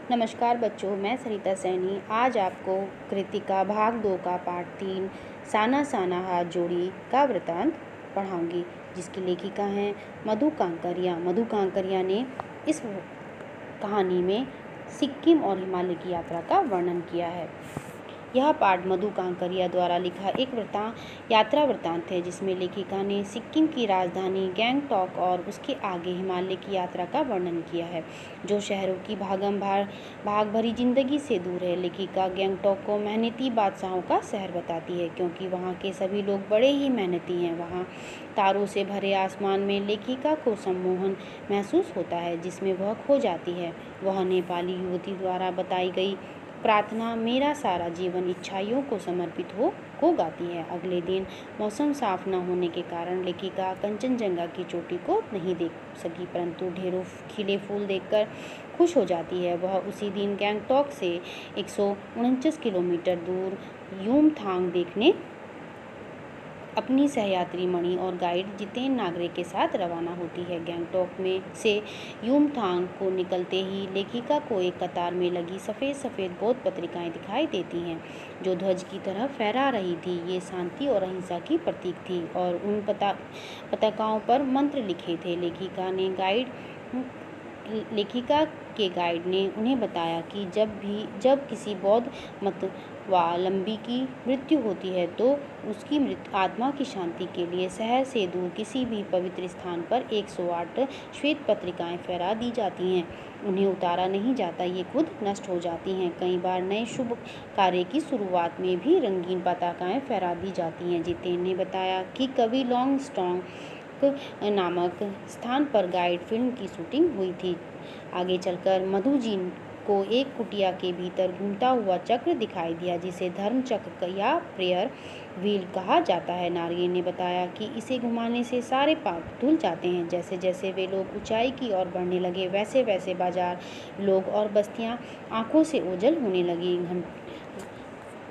नमस्कार बच्चों, मैं सरिता सैनी आज आपको कृतिका भाग 2 का पाठ 3 साना साना हाथ जोड़ी का वृतांत पढ़ाऊंगी, जिसकी लेखिका हैं मधु कांकरिया। मधु कांकरिया ने इस कहानी में सिक्किम और हिमालय की यात्रा का वर्णन किया है। यह पाठ मधु कांकरिया द्वारा लिखा एक यात्रा वृतांत है, जिसमें लेखिका ने सिक्किम की राजधानी गैंगटॉक और उसके आगे हिमालय की यात्रा का वर्णन किया है, जो शहरों की भाग भरी जिंदगी से दूर है। लेखिका गैंगटॉक को मेहनती बादशाहों का शहर बताती है, क्योंकि वहाँ के सभी लोग बड़े ही मेहनती हैं। वहाँ तारों से भरे आसमान में लेखिका को सम्मोहन महसूस होता है, जिसमें वह खो जाती है। वह नेपाली युवती द्वारा बताई गई प्रार्थना मेरा सारा जीवन इच्छाइयों को समर्पित हो को गाती है। अगले दिन मौसम साफ न होने के कारण लेखिका कंचनजंगा की चोटी को नहीं देख सकी, परंतु ढेरों खिले फूल देखकर खुश हो जाती है। वह उसी दिन गैंगटॉक से 149 किलोमीटर दूर युमथांग देखने अपनी सहयात्री मणि और गाइड जितेन नागरे के साथ रवाना होती है। गैंगटॉक में से युमथांग को निकलते ही लेखिका को एक कतार में लगी सफ़ेद बौद्ध पत्रिकाएं दिखाई देती हैं, जो ध्वज की तरह फहरा रही थी। ये शांति और अहिंसा की प्रतीक थी और उन पताकाओं पर मंत्र लिखे थे। लेखिका के गाइड ने उन्हें बताया कि जब किसी बौद्ध मतवावलंबी की मृत्यु होती है तो उसकी आत्मा की शांति के लिए शहर से दूर किसी भी पवित्र स्थान पर 108 श्वेत पत्रिकाएं फहरा दी जाती हैं। उन्हें उतारा नहीं जाता, ये खुद नष्ट हो जाती हैं। कई बार नए शुभ कार्य की शुरुआत में भी रंगीन पताकाएं फहरा दी जाती हैं। जितेन ने बताया कि कवि लॉन्ग स्टॉन्ग नामक स्थान पर गाइड फिल्म की शूटिंग हुई थी। आगे चलकर मधु जी को एक कुटिया के भीतर घूमता हुआ चक्र दिखाई दिया, जिसे धर्म चक्र या प्रेयर व्हील कहा जाता है। नागरे ने बताया कि इसे घुमाने से सारे पाप धुल जाते हैं। जैसे जैसे वे लोग ऊंचाई की ओर बढ़ने लगे, वैसे वैसे बाजार, लोग और बस्तियां आंखों से ओझल होने लगी।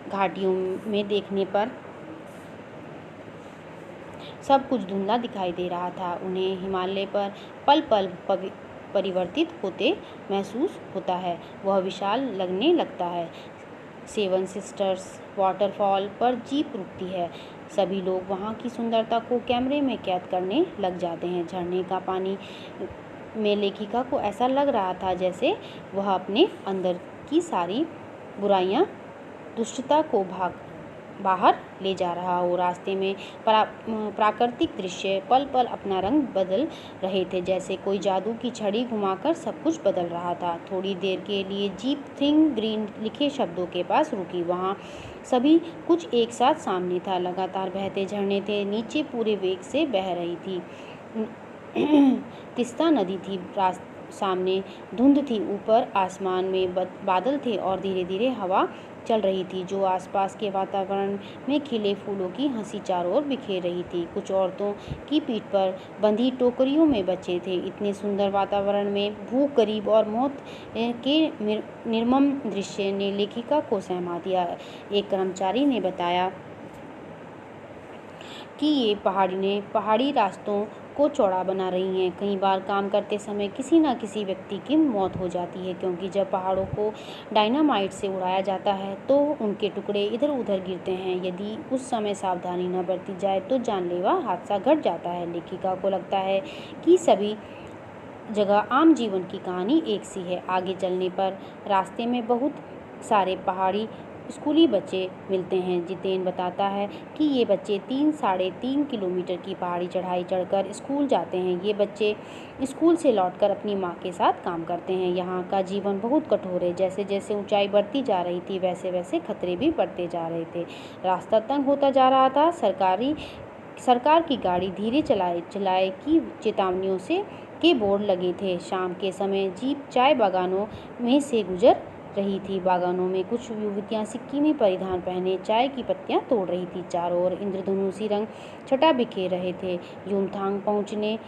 घाटियों में देखने पर सब कुछ धुंधला दिखाई दे रहा था। उन्हें हिमालय पर पल पल परिवर्तित होते महसूस होता है। वह विशाल लगने लगता है। 7 सिस्टर्स वाटरफॉल पर जीप रुकती है। सभी लोग वहाँ की सुंदरता को कैमरे में कैद करने लग जाते हैं। झरने का पानी में लेखिका को ऐसा लग रहा था जैसे वह अपने अंदर की सारी बुराइयां, दुष्टता को बाहर ले जा रहा हो। रास्ते में प्राकृतिक दृश्य पल पल अपना रंग बदल रहे थे, जैसे कोई जादू की छड़ी घुमाकर सब कुछ बदल रहा था। थोड़ी देर के लिए जीप थिंग ग्रीन लिखे शब्दों के पास रुकी। वहाँ सभी कुछ एक साथ सामने था। लगातार बहते झरने थे, नीचे पूरे वेग से बह रही थी। तिस्ता नदी थी, सामने धुंध थी, ऊपर आसमान में बादल थे और धीरे धीरे हवा चल रही थी, जो आसपास के वातावरण में खिले फूलों की हंसी चारों ओर बिखेर रही थी। कुछ औरतों की पीठ पर बंधी टोकरियों में बच्चे थे। इतने सुंदर वातावरण में भूख, गरीब और मौत के निर्मम दृश्य ने लेखिका को सहमा दिया। एक कर्मचारी ने बताया कि ये पहाड़ी रास्तों को चौड़ा बना रही हैं। कई बार काम करते समय किसी न किसी व्यक्ति की मौत हो जाती है, क्योंकि जब पहाड़ों को डायनामाइट से उड़ाया जाता है तो उनके टुकड़े इधर उधर गिरते हैं। यदि उस समय सावधानी न बरती जाए तो जानलेवा हादसा घट जाता है। लेखिका को लगता है कि सभी जगह आम जीवन की कहानी एक सी है। आगे चलने पर रास्ते में बहुत सारे पहाड़ी स्कूली बच्चे मिलते हैं। जितेन बताता है कि ये बच्चे 3-3.5 किलोमीटर की पहाड़ी चढ़ाई चढ़कर स्कूल जाते हैं। ये बच्चे स्कूल से लौटकर अपनी माँ के साथ काम करते हैं। यहाँ का जीवन बहुत कठोर है। जैसे जैसे ऊंचाई बढ़ती जा रही थी, वैसे वैसे खतरे भी बढ़ते जा रहे थे। रास्ता तंग होता जा रहा था। सरकार की गाड़ी धीरे चलाए की चेतावनियों के बोर्ड लगे थे। शाम के समय जीप चाय बागानों में से गुजर रही थी। बागानों में कुछ युवतियां सिक्किमी परिधान पहने चाय की पत्तियां तोड़ रही थी। चारों ओर इंद्रधनुषी रंग छटा बिखेर रहे थे। युमथांग पहुंचने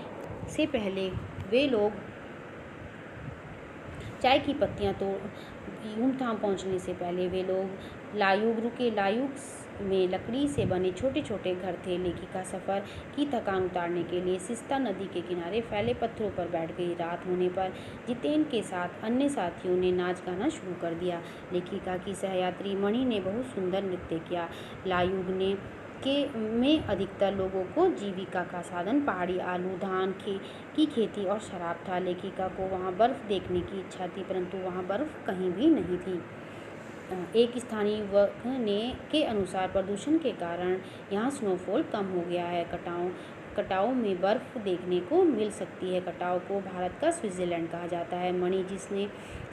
से पहले वे लोग चाय की पत्तियां तोड़ युमथांग पहुंचने से पहले वे लोग लायुग रुके। लायुग में लकड़ी से बने छोटे छोटे घर थे। लेखिका सफ़र की थकान उतारने के लिए सिस्ता नदी के किनारे फैले पत्थरों पर बैठ गई। रात होने पर जितेन के साथ अन्य साथियों ने नाच गाना शुरू कर दिया। लेखिका की सहयात्री मणि ने बहुत सुंदर नृत्य किया। लायुग ने में अधिकतर लोगों को जीविका का साधन पहाड़ी आलू, धान की खेती और शराब था। लेखिका को वहाँ बर्फ़ देखने की इच्छा थी, परंतु वहाँ बर्फ़ कहीं भी नहीं थी। एक स्थानीय के अनुसार प्रदूषण के कारण यहाँ स्नोफॉल कम हो गया है। कटाव में बर्फ़ देखने को मिल सकती है। कटाव को भारत का स्विट्ज़रलैंड कहा जाता है। मणि, जिसने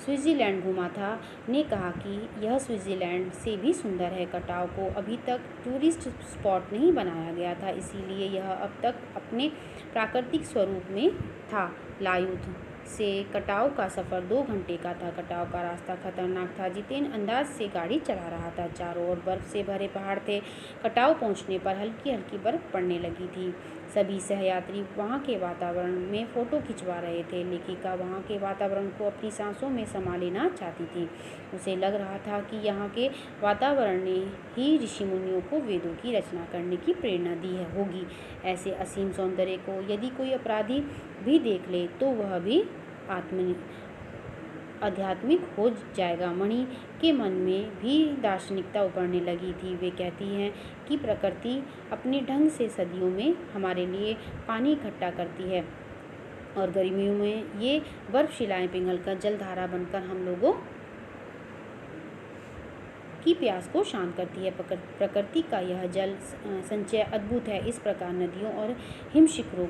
स्विट्ज़रलैंड घूमा था, ने कहा कि यह स्विट्ज़रलैंड से भी सुंदर है। कटाव को अभी तक टूरिस्ट स्पॉट नहीं बनाया गया था, इसीलिए यह अब तक अपने प्राकृतिक स्वरूप में था। लायुध से कटाव का सफ़र 2 घंटे का था। कटाव का रास्ता खतरनाक था। जितेन अंदाज से गाड़ी चला रहा था। चारों ओर बर्फ़ से भरे पहाड़ थे। कटाव पहुंचने पर हल्की हल्की बर्फ़ पड़ने लगी थी। सभी सहयात्री वहाँ के वातावरण में फ़ोटो खिंचवा रहे थे। लेखिका वहाँ के वातावरण को अपनी सांसों में समा लेना चाहती थी। उसे लग रहा था कि यहाँ के वातावरण ने ही ऋषि मुनियों को वेदों की रचना करने की प्रेरणा दी होगी। ऐसे असीम सौंदर्य को यदि कोई अपराधी भी देख ले तो वह भी आध्यात्मिक हो जाएगा। मणि के मन में भी दार्शनिकता उभरने लगी थी। वे कहती हैं कि प्रकृति अपने ढंग से सदियों में हमारे लिए पानी इकट्ठा करती है और गर्मियों में ये बर्फ शिलाएं पिघलकर जलधारा बनकर हम लोगों की प्यास को शांत करती है। प्रकृति का यह जल संचय अद्भुत है। इस प्रकार नदियों और हिमशिखरों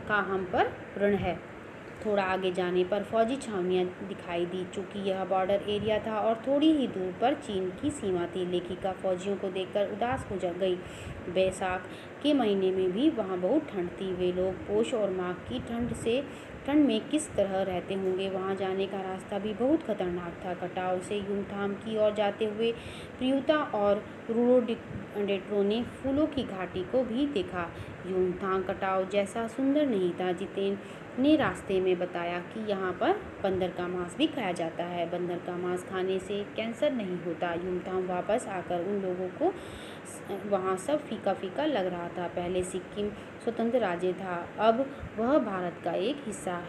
का हम पर ऋण है। थोड़ा आगे जाने पर फौजी छावनियां दिखाई दी। चूँकि यह बॉर्डर एरिया था और थोड़ी ही दूर पर चीन की सीमा थी। लेखिका फौजियों को देखकर उदास हो गई। बैसाख के महीने में भी वहाँ बहुत ठंड थी। वे लोग पोष और माघ की ठंड में किस तरह रहते होंगे। वहाँ जाने का रास्ता भी बहुत खतरनाक था। कटाव से युमथांग की ओर जाते हुए प्रियुता और रोडोडेंड्रों ने फूलों की घाटी को भी देखा। युमथांग कटाव जैसा सुंदर नहीं था। जितेन ने रास्ते में बताया कि यहाँ पर बंदर का मांस भी खाया जाता है। बंदर का मांस खाने से कैंसर नहीं होता। युमथांग वापस आकर उन लोगों को वहाँ सब फीका फीका लग रहा था। पहले सिक्किम स्वतंत्र राज्य था, अब वह भारत का एक हिस्सा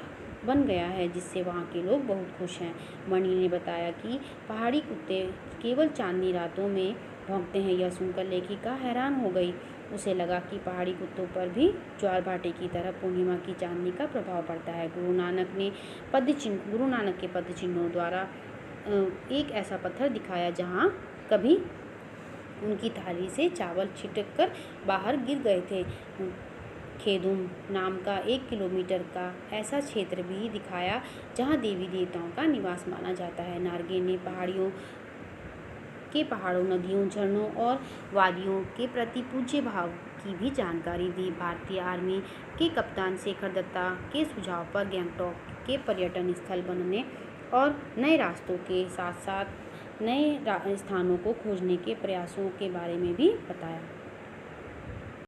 बन गया है, जिससे वहाँ के लोग बहुत खुश हैं। मणि ने बताया कि पहाड़ी कुत्ते केवल चांदनी रातों में भौंकते हैं। यह सुनकर लेखिका हैरान हो गई। उसे लगा कि पहाड़ी कुत्तों पर भी ज्वार भाटे की तरह पूर्णिमा की चांदनी का प्रभाव पड़ता है। गुरु नानक के पद चिन्हों द्वारा एक ऐसा पत्थर दिखाया जहाँ कभी उनकी थाली से चावल छिटक कर बाहर गिर गए थे। खेदुम नाम का 1 किलोमीटर का ऐसा क्षेत्र भी दिखाया जहाँ देवी देवताओं का निवास माना जाता है। नार्गे ने पहाड़ों, नदियों, झरनों और वादियों के प्रति पूज्य भाव की भी जानकारी दी। भारतीय आर्मी के कप्तान शेखर दत्ता के सुझाव पर गंगटोक के पर्यटन स्थल बनने और नए रास्तों के साथ साथ नए स्थानों को खोजने के प्रयासों के बारे में भी बताया।